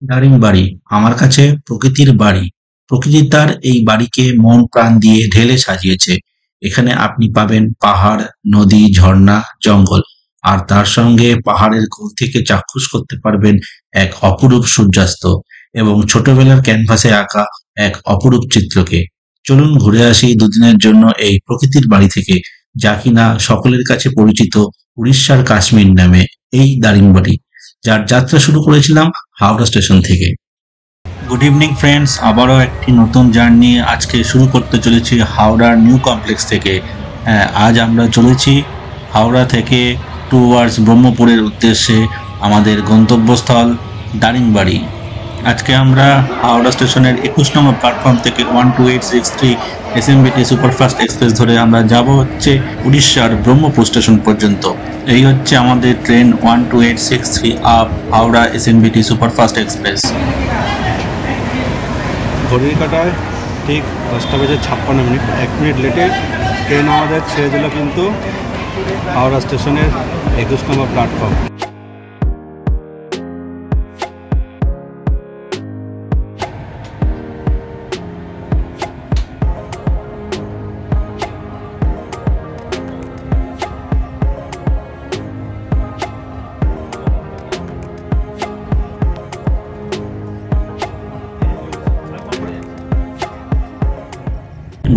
দারিংবাড়ি আমার কাছে প্রকৃতির বাড়ি। প্রকৃতি তার এই বাড়িকে মন প্রাণ দিয়ে ঢেলে সাজিয়েছে। এখানে আপনি পাবেন পাহাড়, নদী, ঝর্ণা, জঙ্গল। আর তার সঙ্গে পাহাড়ের কোল থেকে চাক্ষুষ করতে পারবেন এক অপরূপ সূর্যাস্ত এবং ছোটবেলার ক্যানভাসে আঁকা এক অপরূপ চিত্রকে। চলুন ঘুরে আসি দুদিনের জন্য এই প্রকৃতির বাড়ি থেকে, যা কিনা সকলের কাছে পরিচিত উড়িষ্যার কাশ্মীর নামে এই দারিংবাড়ি, যার যাত্রা শুরু করেছিলাম হাওড়া স্টেশন থেকে। গুড ইভিনিং ফ্রেন্ডস, আবারও একটি নতুন জার্নি আজকে শুরু করতে চলেছি হাওড়ার নিউ কমপ্লেক্স থেকে। আজ আমরা চলেছি হাওড়া থেকে টুয়ার্ডস ব্রহ্মপুরের উদ্দেশ্যে, আমাদের গন্তব্যস্থল দারিংবাড়ি। আজকে আমরা হাওড়া স্টেশনের 21 নম্বর প্ল্যাটফর্ম থেকে 12863 এসএমবিটি সুপারফাস্ট এক্সপ্রেস ধরে আমরা যাব হচ্ছে উড়িষ্যার ব্রহ্মপুর স্টেশন পর্যন্ত। এই হচ্ছে আমাদের train 12863 up Howrah SMBT superfast express. ঘড়ির কাঁটায় ঠিক 10টা বেজে 56 মিনিট, 1 মিনিট লেটে ট্রেন আমাদের ছেড়ে দিল কিন্তু হাওড়া স্টেশনের 21 নম্বর প্ল্যাটফর্ম।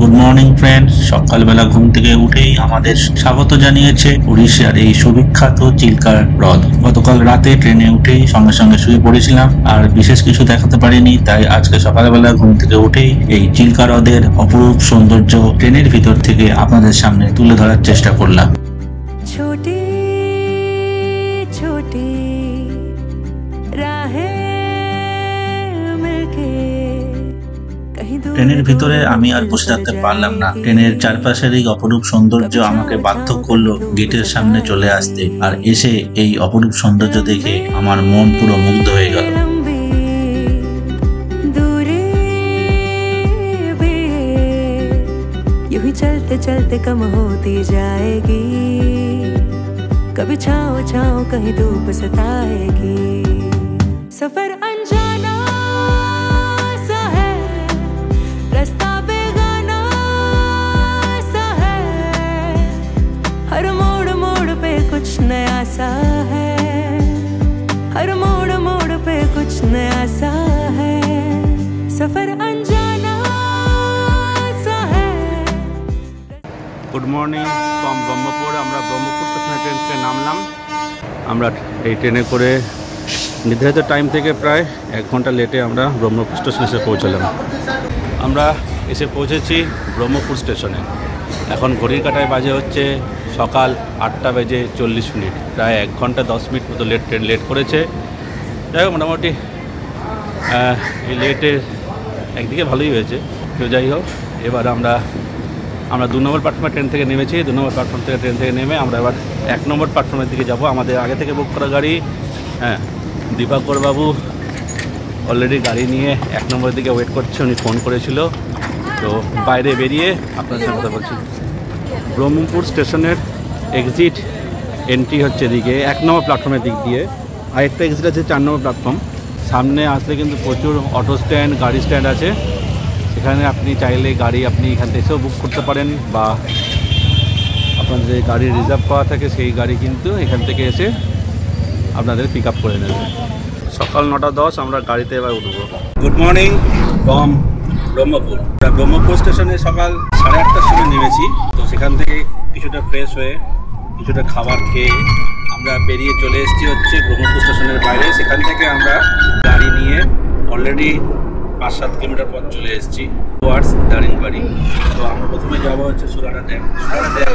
গুড মর্নিং ফ্রেন্ডস, সকালবেলা ঘুম থেকে উঠেই আমাদের স্বাগত জানিয়েছে উড়িষ্যার এই সুবিখ্যাত চিল্কা হ্রদ। গতকাল রাতে ট্রেনে উঠেই সঙ্গে সঙ্গে শুয়ে পড়েছিলাম, আর বিশেষ কিছু দেখাতে পারিনি, তাই আজকে সকালবেলা ঘুম থেকে উঠেই এই চিল্কা হ্রদের অপরূপ সৌন্দর্য ট্রেনের ভিতর থেকে আপনাদের সামনে তুলে ধরার চেষ্টা করলাম। ছোটি ছোটি রাহে মিলকে। ট্রেনের ভিতরে আমি আর বসে থাকতে পারলাম না। ট্রেনের চারপাশের এই অপরূপ সৌন্দর্য আমাকে বাধ্য করলো গেটের সামনে চলে আসতে, আর এসে এই অপরূপ সৌন্দর্য দেখে আমার মন পুরো মুগ্ধ হয়ে গেল। चलते चलते कम होती जाएगी, कभी छाँव छाँव कहीं धूप सताएगी। सफर अनजाना सा है, रास्ता बेगाना सा है, हर मोड़ मोड़ पे कुछ नया सा है, हर मोड़ मोड़ पे कुछ नया सा है, सफर अनजाना। Good morning from Brahmapur. আমরা ব্রহ্মপুর স্টেশনে ট্রেন থেকে নামলাম। আমরা এই ট্রেনে করে নির্ধারিত টাইম থেকে প্রায় 1 ঘন্টা লেটে আমরা ব্রহ্মপুর স্টেশনে এসে পৌঁছলাম। আমরা এসে পৌঁছেছি ব্রহ্মপুর স্টেশনে। এখন ঘড়ির কাঁটায় বাজে হচ্ছে সকাল 8টা বেজে 40 মিনিট, প্রায় 1 ঘন্টা 10 মিনিট মতো ট্রেন লেট করেছে। যাই হোক, মোটামুটি এই লেটের একদিকে ভালোই হয়েছে। তো যাই হোক, এবার আমরা 2 নম্বর প্ল্যাটফর্মে ট্রেন থেকে নেমেছি। 2 নম্বর প্ল্যাটফর্ম থেকে ট্রেন থেকে নেমে আমরা এবার 1 নম্বর প্ল্যাটফর্মের দিকে যাব। আমাদের আগে থেকে বুক করা গাড়ি, দীপাকর বাবু অলরেডি গাড়ি নিয়ে 1 নম্বরের দিকে ওয়েট করছে। উনি ফোন করেছিল, তো বাইরে বেরিয়ে আপনার সাথে কথা বলছি। ব্রহ্মপুর স্টেশনের এক্সিট এন্ট্রি হচ্ছে এদিকে 1 নম্বর প্ল্যাটফর্মের দিক দিয়ে, আরেকটা এক্সিট আছে 4 নম্বর প্ল্যাটফর্ম। সামনে আসলে কিন্তু প্রচুর অটো স্ট্যান্ড, গাড়ি স্ট্যান্ড আছে। এখানে আপনি চাইলে গাড়ি আপনি এখান থেকে এসেও বুক করতে পারেন, বা আপনাদের যে গাড়ি রিজার্ভ করা থাকে সেই গাড়ি কিন্তু এখান থেকে এসে আপনাদের পিক আপ করে নেবে। সকাল 9:10 আমরা গাড়িতে এবার উঠবো। Good morning from Brahmapur. Brahmapur স্টেশনে সকাল 8:30টার সময় নেমেছি। তো সেখান থেকে কিছুটা ফ্রেশ হয়ে কিছুটা খাবার খেয়ে আমরা বেরিয়ে চলে এসেছি হচ্ছে ব্রহ্মপুর স্টেশনের বাইরে। সেখান থেকে আমরা গাড়ি নিয়ে অলরেডি 5-7 কিলোমিটার পথ চলে এসেছি টুয়ার্ডস দারিংবাড়ি। তো আমরা প্রথমে যাবো হচ্ছে সুরাটা ড্যাম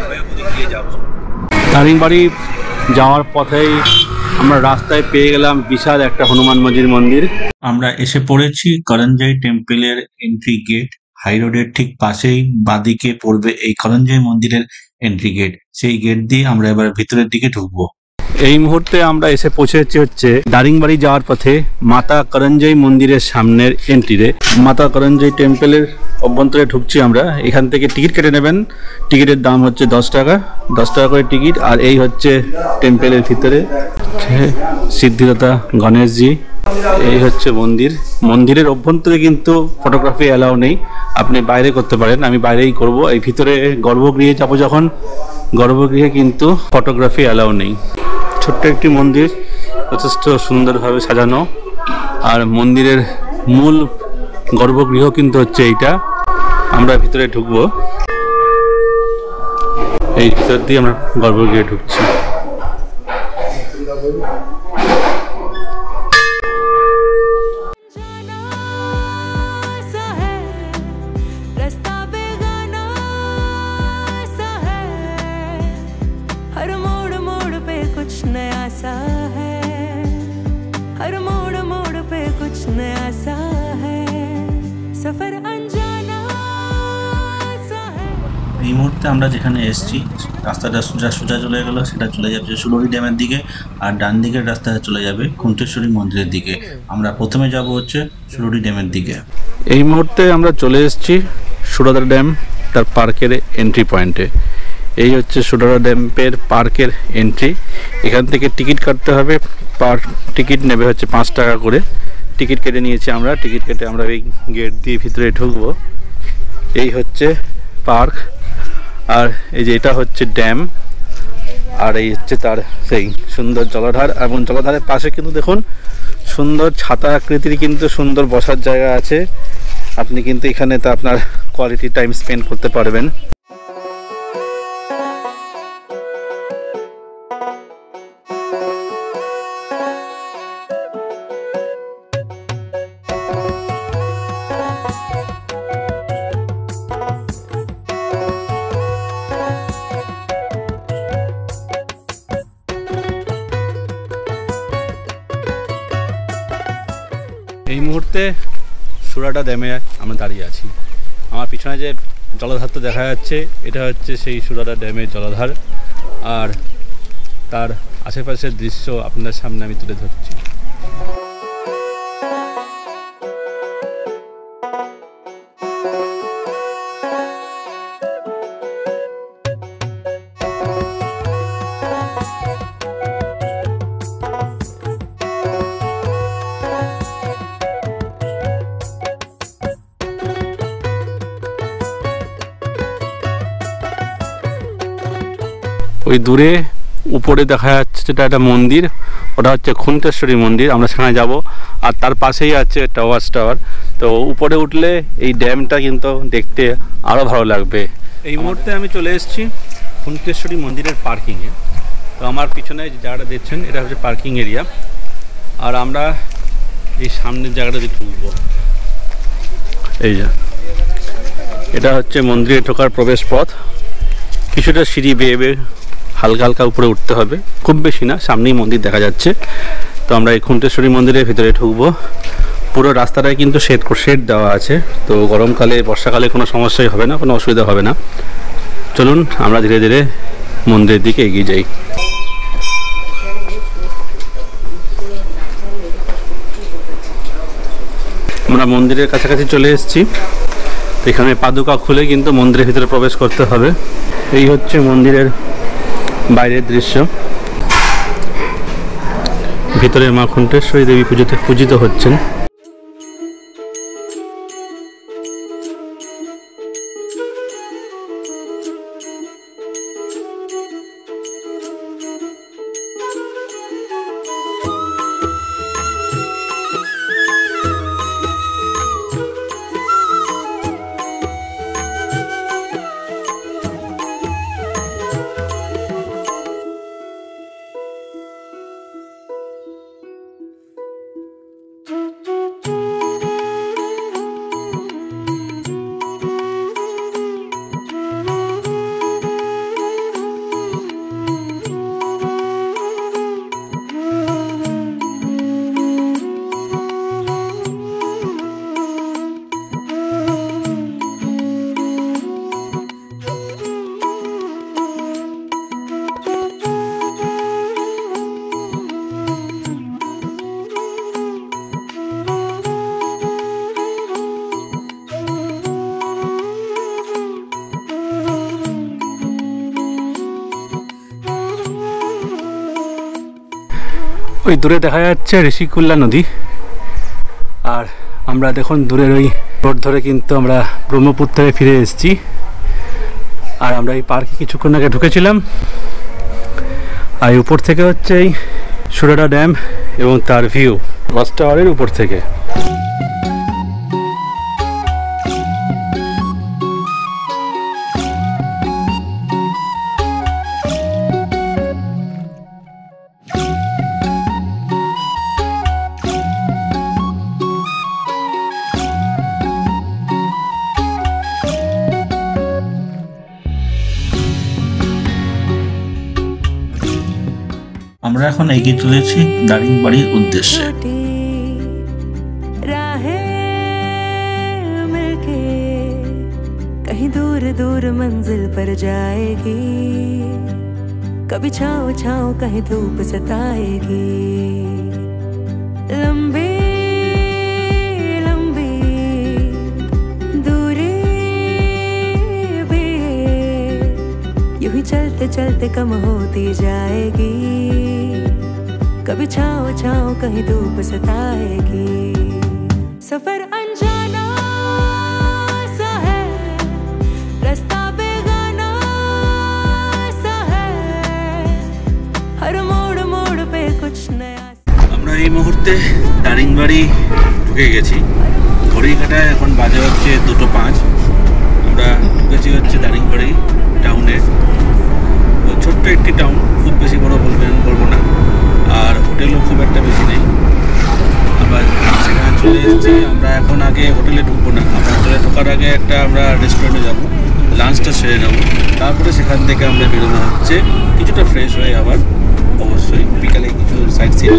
হয়ে ওদিক দিয়ে যাবো। দারিংবাড়ি যাওয়ার পথেই আমরা রাস্তায় পেয়ে গেলাম বিশাল একটা হনুমান মন্দির। আমরা এসে পড়েছি করঞ্জাই টেম্পলের এন্ট্রি গেট। হাই রোডের ঠিক পাশেই বাঁদিকে পড়বে এই করঞ্জাই মন্দিরের এন্ট্রি গেট। সেই গেট দিয়ে আমরা এবার ভিতরের দিকে ঢুকবো। এই মুহূর্তে আমরা এসে পৌঁছেছি হচ্ছে দারিংবাড়ি যাওয়ার পথে মাতা করঞ্জাই মন্দিরের সামনের এন্ট্রিতে। মাতা করঞ্জাই টেম্পলের অভ্যন্তরে ঢুকছি আমরা। এখান থেকে টিকিট কেটে নেবেন। টিকিটের দাম হচ্ছে 10 টাকা, 10 টাকা করে টিকিট। আর এই হচ্ছে টেম্পলের ভিতরে সিদ্ধিদাতা গণেশজি। এই হচ্ছে মন্দির। মন্দিরের অভ্যন্তরে কিন্তু ফটোগ্রাফি অ্যালাউ নেই, আপনি বাইরে করতে পারেন। আমি বাইরেই করব। এই ভিতরে গর্ভগৃহে যাব যখন, গর্ভগৃহে কিন্তু ফটোগ্রাফি অ্যালাউ নেই। ছোট্ট একটি মন্দির, যথেষ্ট সুন্দরভাবে সাজানো। আর মন্দিরের মূল গর্ভগৃহ কিন্তু হচ্ছে এইটা। আমরা ভিতরে ঢুকবো, এই ভিতর দিয়ে আমরা গর্ভগৃহে ঢুকছি। এই মুহূর্তে আমরা যেখানে এসেছি রাস্তাটা সোজা সোজা চলে গেল, সেটা চলে যাচ্ছে সুরুলি ড্যামের দিকে, আর ডান দিকের রাস্তাটা চলে যাবে খুন্তেশ্বরী মন্দিরের দিকে। আমরা প্রথমে যাব হচ্ছে সুরুলি ড্যামের দিকে। এই মুহূর্তে আমরা চলে এসেছি সুরাদা ড্যাম তার পার্কের এন্ট্রি পয়েন্টে। এই হচ্ছে সুরাদা ড্যামের পার্কের এন্ট্রি। এখান থেকে টিকিট কাটতে হবে, পার টিকিট নেবে হচ্ছে 5 টাকা করে। টিকিট কেটে নিয়েছি আমরা, টিকিট কেটে আমরা এই গেট দিয়ে ভিতরে ঢুকবো। এই হচ্ছে পার্ক, আর এই যে এটা হচ্ছে ড্যাম, আর এই হচ্ছে তার সেই সুন্দর জলাধার। এবং জলাধারের পাশে কিন্তু দেখুন সুন্দর ছাতা আকৃতির কিন্তু সুন্দর বসার জায়গা আছে। আপনি কিন্তু এখানে তো আপনার কোয়ালিটি টাইম স্পেন্ড করতে পারবেন। এই মুহূর্তে সুরাটা ড্যামে আমরা দাঁড়িয়ে আছি। আমার পিছনে যে জলাধারটা দেখা যাচ্ছে, এটা হচ্ছে সেই সুরাটা ড্যামের জলাধার। আর তার আশেপাশের দৃশ্য আপনাদের সামনে আমি তুলে ধরছি। ওই দূরে উপরে দেখা যাচ্ছে যেটা একটা মন্দির, ওটা হচ্ছে খুন্তেশ্বরী মন্দির। আমরা সেখানে যাব। আর তার পাশেই আছে টাওয়ার। তো উপরে উঠলে এই ড্যামটা কিন্তু দেখতে আরও ভালো লাগবে। এই মুহূর্তে আমি চলে এসেছি খুন্তেশ্বরী মন্দিরের পার্কিংয়ে। তো আমার পিছনে যে জায়গাটা দেখছেন, এটা হচ্ছে পার্কিং এরিয়া। আর আমরা এই সামনের জায়গাটা দিয়ে ঢুকবো। এই যে এটা হচ্ছে মন্দিরে ঢোকার প্রবেশ পথ। কিছুটা সিঁড়ি বেয়ে বেয়ে হালকা হালকা উপরে উঠতে হবে, খুব বেশি না, সামনেই মন্দির দেখা যাচ্ছে। তো আমরা এই খুন্তেশ্বরী মন্দিরের ভিতরে ঢুকবো। পুরো রাস্তাটায় কিন্তু শেড দেওয়া আছে। তো গরমকালে বর্ষাকালে কোনো সমস্যাই হবে না, কোনো অসুবিধা হবে না। চলুন আমরা ধীরে ধীরে মন্দিরের দিকে এগিয়ে যাই। আমরা মন্দিরের কাছাকাছি চলে এসেছি। এখানে পাদুকা খুলে কিন্তু মন্দিরের ভিতরে প্রবেশ করতে হবে। এই হচ্ছে মন্দিরের বাইরের দৃশ্য। ভিতরে মা খুন্তেশ্বরী দেবী পূজিত হচ্ছেন। ওই দূরে দেখা যাচ্ছে ঋষিকুল্যা নদী। আর আমরা দেখুন দূরের ওই রোড ধরে কিন্তু আমরা ব্রহ্মপুত্র থেকে ফিরে এসেছি। আর আমরা এই পার্কে কিছুক্ষণ আগে ঢুকেছিলাম। আর উপর থেকে হচ্ছে এই সুরাডা ড্যাম এবং তার ভিউ ওয়াচ টাওয়ারের উপর থেকে। আমরা এখন এগিয়ে চলেছি দারিংবাড়ির উদ্দেশ্যে। छोटी राहें मिलके कहीं दूर दूर मंजिल पर जाएगी, कभी छाँव छाँव कहीं धूप सताएगी। लंबी लंबी दूरी भी यूं ही चलते चलते कम होती जाएगी, कभी छाँव छाँव कहीं धूप सताएगी। सफर अनजाना सा है, रास्ता बेगाना सा है, हर मोड़ मोड़ पे कुछ नया। আমরা এই মুহূর্তে দারিংবাড়ি ঢুকে গেছি। ঘড়ি কাটায় এখন বাজে হচ্ছে 2:05। আমরা ঢুকেছি হচ্ছে দারিংবাড়ি টাউনে। তো ছোট্ট একটি টাউন, খুব বেশি বড় বলবো না। আর হোটেলও খুব একটা বেশি নেই। আবার সেখানে চলে এসেছি। আমরা এখন আগে হোটেলে ঢুকবো না, আমরা হোটেলে ঢোকার আগে আমরা রেস্টুরেন্টে যাবো, লাঞ্চটা সেরে নেবো। তারপরে সেখান থেকে আমরা বেরোনো হচ্ছে কিছুটা ফ্রেশ হয়ে। আবার অবশ্যই বিকালে কিছু সাইট সিন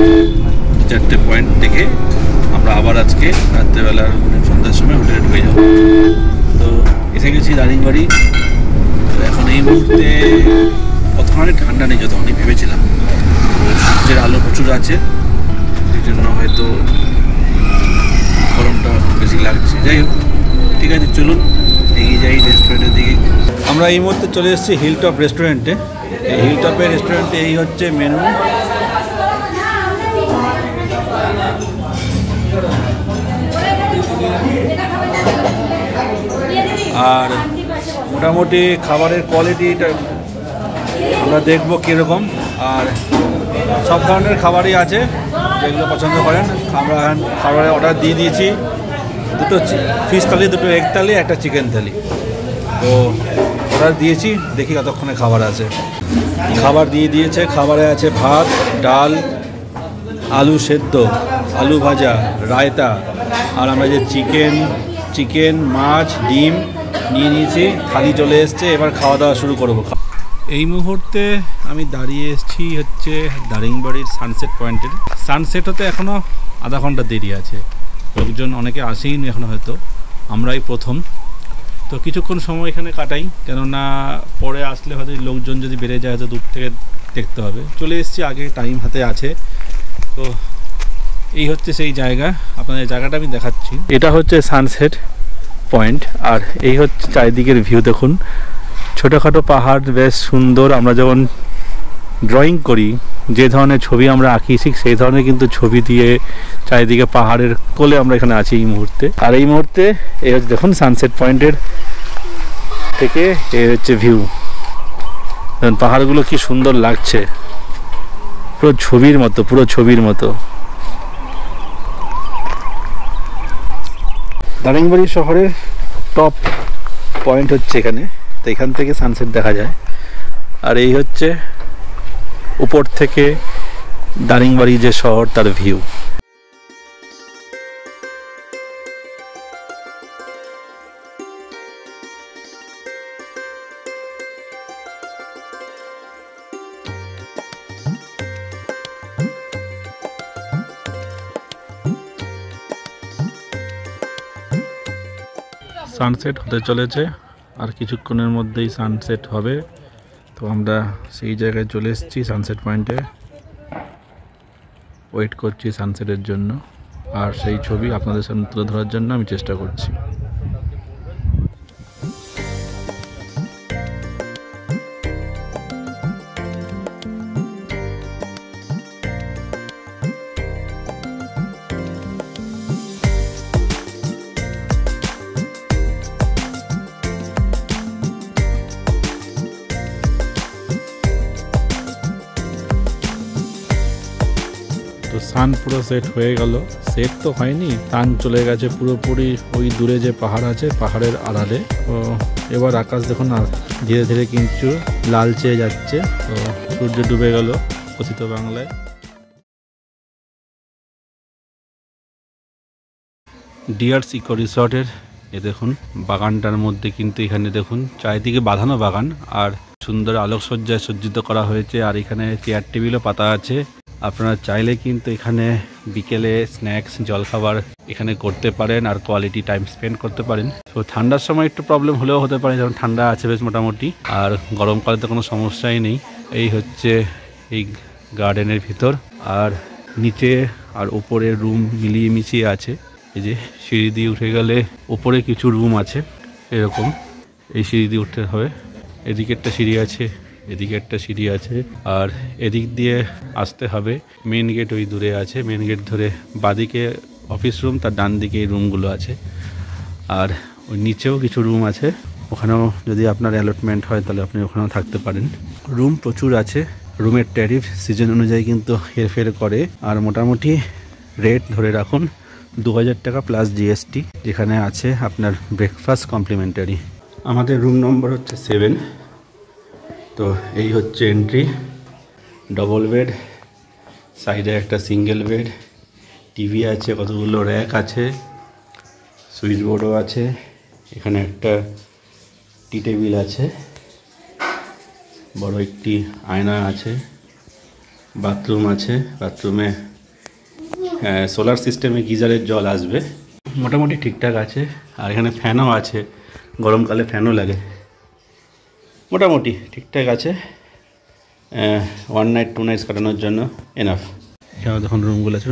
4টে পয়েন্ট দেখে আমরা আবার আজকে রাত্রেবেলার সন্ধ্যার সময় হোটেলে ঢুকে যাবো। তো এসে গেছি দারিংবাড়ি। তো এখন এই মুহূর্তে অতখানি ঠান্ডা নেই যতখানি ভেবেছিলাম। সূর্যের আলো প্রচুর আছে, সেই জন্য হয়তো গরমটা বেশি লাগছে। যাই হোক, ঠিক আছে, চলুন এগিয়ে যাই রেস্টুরেন্টের দিকে। আমরা এই মুহূর্তে চলে এসেছি হিলটপ রেস্টুরেন্টে। এই হিলটপের রেস্টুরেন্টে এই হচ্ছে মেনু। আর মোটামুটি খাবারের কোয়ালিটিটা আমরা দেখবো কীরকম। আর সব ধরনের খাবারই আছে যেগুলো পছন্দ করেন। আমরা খাবারের অর্ডার দিয়ে দিয়েছি, 2টো ফিশ থালি, 2টো এগ থালি, 1টা চিকেন থালি। তো অর্ডার দিয়েছি, দেখি কতক্ষণে খাবার আছে। খাবার দিয়ে দিয়েছে। খাবারে আছে ভাত, ডাল, আলু সেদ্ধ, আলু ভাজা, রায়তা। আর আমরা যে চিকেন, মাছ, ডিম নিয়ে নিয়েছি। থালি চলে এসছে, এবার খাওয়া দাওয়া শুরু করবো। এই মুহূর্তে আমি দাঁড়িয়ে এসেছি হচ্ছে দারিংবাড়ির সানসেট পয়েন্টের। সানসেট হতে এখনও আধা ঘন্টা দেরি আছে। লোকজন অনেকে আসেইনি এখনও, হয়তো আমরাই প্রথম। তো কিছুক্ষণ সময় এখানে কাটাই, কেননা পরে আসলে হয়তো লোকজন যদি বেড়ে যায় হয়তো দূর থেকে দেখতে হবে। চলে এসেছি, আগে টাইম হাতে আছে। তো এই হচ্ছে সেই জায়গা, আপনাদের জায়গাটা আমি দেখাচ্ছি। এটা হচ্ছে সানসেট পয়েন্ট। আর এই হচ্ছে চারিদিকের ভিউ। দেখুন, ছোটোখাটো পাহাড়, বেশ সুন্দর। আমরা যখন ড্রয়িং করি, যে ধরনের ছবি আমরা আঁকি, ঠিক সেই ধরনের কিন্তু ছবি দিয়ে চারিদিকে পাহাড়ের কোলে আমরা এখানে আছি এই মুহূর্তে। আর এই মুহূর্তে এই হচ্ছে দেখুন সানসেট পয়েন্টের থেকে এই হচ্ছে ভিউ। পাহাড়গুলো কি সুন্দর লাগছে, পুরো ছবির মতো। দারিংবাড়ি শহরের টপ পয়েন্ট হচ্ছে এখানে। তো এখান থেকে সানসেট দেখা যায়। আর এই হচ্ছে উপর থেকে দারিংবাড়ি যে শহর, তার ভিউ। সানসেট হতে চলেছে, আর কিছুক্ষণের মধ্যেই সানসেট হবে। তো আমরা সেই জায়গায় চলে এসেছি, সানসেট পয়েন্টে ওয়েট করছি সানসেটের জন্য। আর সেই ছবি আপনাদের সামনে তুলে ধরার জন্য আমি চেষ্টা করছি। সান পুরো সেট হয়ে গেল, সেট তো হয়নি, সান চলে গেছে পুরোপুরি ওই দূরে যে পাহাড় আছে পাহাড়ের আড়ালে। তো এবার আকাশ দেখুন ধীরে ধীরে কিন্তু লালচে যাচ্ছে, তো সূর্য ডুবে গেল কথিত বাংলায়। ডিয়ার্স ইকো রিসর্টের এ দেখুন বাগানটার মধ্যে কিন্তু এখানে দেখুন চারিদিকে বাঁধানো বাগান আর সুন্দর আলোকসজ্জায় সজ্জিত করা হয়েছে, আর এখানে চেয়ার টেবিলও পাতা আছে। আপনারা চাইলে কিন্তু এখানে বিকেলে স্ন্যাক্স জলখাবার এখানে করতে পারেন আর কোয়ালিটি টাইম স্পেন্ড করতে পারেন। তো ঠান্ডার সময় একটু প্রবলেম হলেও হতে পারে, যেমন ঠান্ডা আছে বেশ মোটামুটি, আর গরমকালে তো কোনো সমস্যাই নেই। এই হচ্ছে এই গার্ডেনের ভিতর, আর নিচে আর উপরে রুম মিলিয়ে মিশিয়ে আছে। এই যে সিঁড়ি দিয়ে উঠে গেলে উপরে কিছু রুম আছে এরকম, এই সিঁড়ি দিয়ে উঠতে হবে। এদিকে একটা সিঁড়ি আছে, এদিকে একটা সিঁড়ি আছে, আর এদিক দিয়ে আসতে হবে। মেন গেট ওই দূরে আছে, মেন গেট ধরে বাদিকে অফিস রুম, তার ডান দিকে এই রুমগুলো আছে। আর ওই নিচেও কিছু রুম আছে, ওখানেও যদি আপনার অ্যালটমেন্ট হয় তাহলে আপনি ওখানেও থাকতে পারেন। রুম প্রচুর আছে, রুমের ট্যারিফ সিজন অনুযায়ী কিন্তু হেরফের করে, আর মোটামুটি রেট ধরে রাখুন 2000 টাকা প্লাস জিএসটি, যেখানে আছে আপনার ব্রেকফাস্ট কমপ্লিমেন্টারি। আমাদের রুম নম্বর হচ্ছে 7। তো এই হচ্ছে এন্ট্রি, ডবল বেড, সাইডে একটা সিঙ্গেল বেড, টিভি আছে, কতগুলো র্যাক আছে, সুইচ বোর্ডও আছে, এখানে একটা টি টেবিল আছে, বড় একটি আয়না আছে, বাথরুম আছে, বাথরুমে সোলার সিস্টেমে গিজারের জল আসবে, মোটামুটি ঠিকঠাক আছে। আর এখানে ফ্যানও আছে, গরমকালে ফ্যানও লাগে, মোটামুটি ঠিকঠাক আছে। 1 নাইট 2 নাইটস কাটানোর জন্য এনাফ। এখানে দেখুন রুমগুলো আছে,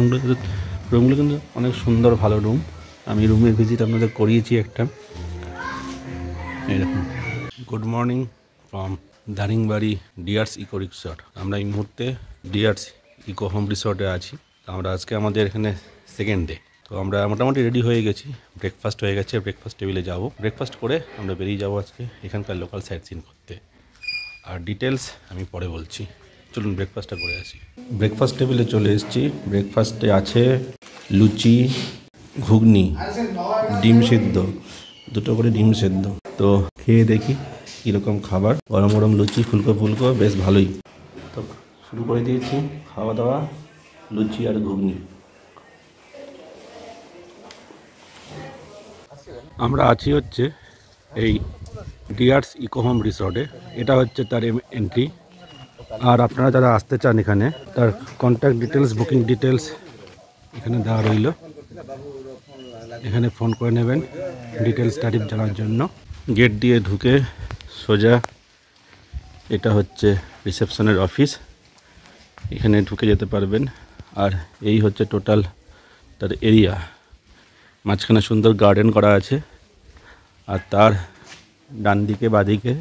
রুমগুলো কিন্তু অনেক সুন্দর ভালো রুম। আমি রুমের ভিজিট আপনাদের করিয়েছি একটা। এই দেখুন, good morning from Daringbadi dears eco resort. আমরা এই মুহূর্তে ডিয়ার্স ইকো হোম রিসর্টে আছি। আমরা আজকে আমাদের এখানে সেকেন্ড ডে, তো আমরা মোটামুটি রেডি হয়ে গেছি, ব্রেকফাস্ট হয়ে গেছে, ব্রেকফাস্ট টেবিলে যাব। ব্রেকফাস্ট করে আমরা বেরিয়ে যাব আজকে এখানকার লোকাল সাইট সিন করতে, আর ডিটেলস আমি পরে বলছি। চলুন ব্রেকফাস্টটা করে আসি। ব্রেকফাস্ট টেবিলে চলে এসেছি। ব্রেকফাস্টে আছে লুচি, ঘুগনি, ডিম সেদ্ধ, 2টো করে ডিম সেদ্ধ। তো খেয়ে দেখি কীরকম খাবার। গরম গরম লুচি, ফুলকো ফুলকো, বেশ ভালোই। তো শুরু করে দিয়েছি খাওয়া দাওয়া, লুচি আর ঘুগনি। আমরা আছি হচ্ছে এই ডিয়ার্স ইকো হোম রিসর্টে, এটা হচ্ছে তার এন্ট্রি। আর আপনারা যারা আসতে চান এখানে, তার কন্ট্যাক্ট ডিটেলস, বুকিং ডিটেলস এখানে দেওয়া রইল, এখানে ফোন করে নেবেন ডিটেলস টারিফ জানার জন্য। গেট দিয়ে ঢুকে সোজা এটা হচ্ছে রিসেপশনের অফিস, এখানে ঢুকে যেতে পারবেন। আর এই হচ্ছে টোটাল তার এরিয়া, মাঝখানে সুন্দর গার্ডেন করা আছে, আর তার ডান দিকে বাদিকে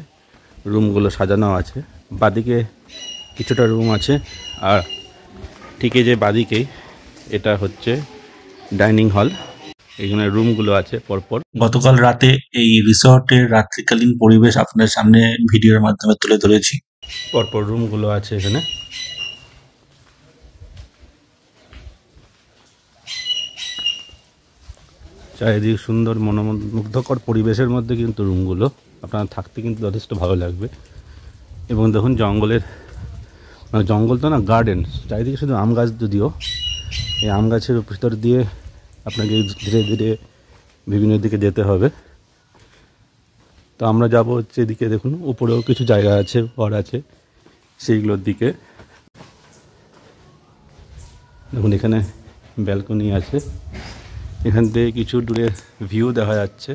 রুমগুলো সাজানো আছে। বাদিকে কিছুটা রুম আছে, আর ঠিক এই যে বাদিকেই এটা হচ্ছে ডাইনিং হল, এইখানে রুমগুলো আছে পরপর। গতকাল রাতে এই রিসর্টের রাত্রিকালীন পরিবেশ আপনার সামনে ভিডিওর মাধ্যমে তুলে ধরেছি। পরপর রুমগুলো আছে এখানে। চারিদিকে সুন্দর মনোমুগ্ধকর পরিবেশের মধ্যে কিন্তু রুমগুলো, আপনার থাকতে কিন্তু যথেষ্ট ভালো লাগবে। এবং দেখুন জঙ্গলের, মানে জঙ্গল তো না, গার্ডেন, চারিদিকে শুধু আম গাছ, যদিও এই আম গাছের ভিতর দিয়ে আপনাকে ধীরে ধীরে বিভিন্ন দিকে যেতে হবে। তো আমরা যাব হচ্ছে এদিকে, দেখুন উপরেও কিছু জায়গা আছে, ঘর আছে, সেইগুলোর দিকে। দেখুন এখানে ব্যালকনি আছে, এখান থেকে কিছু দূরে ভিউ দেখা যাচ্ছে।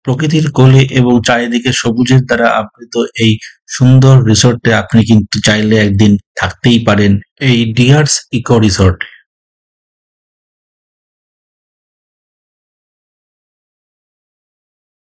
প্রকৃতির কোলে এবং চারিদিকে সবুজের দ্বারা আবৃত এই সুন্দর রিসর্টে আপনি কিন্তু চাইলে একদিন থাকতেই পারেন। এই ডিয়ার্স ইকো রিসর্ট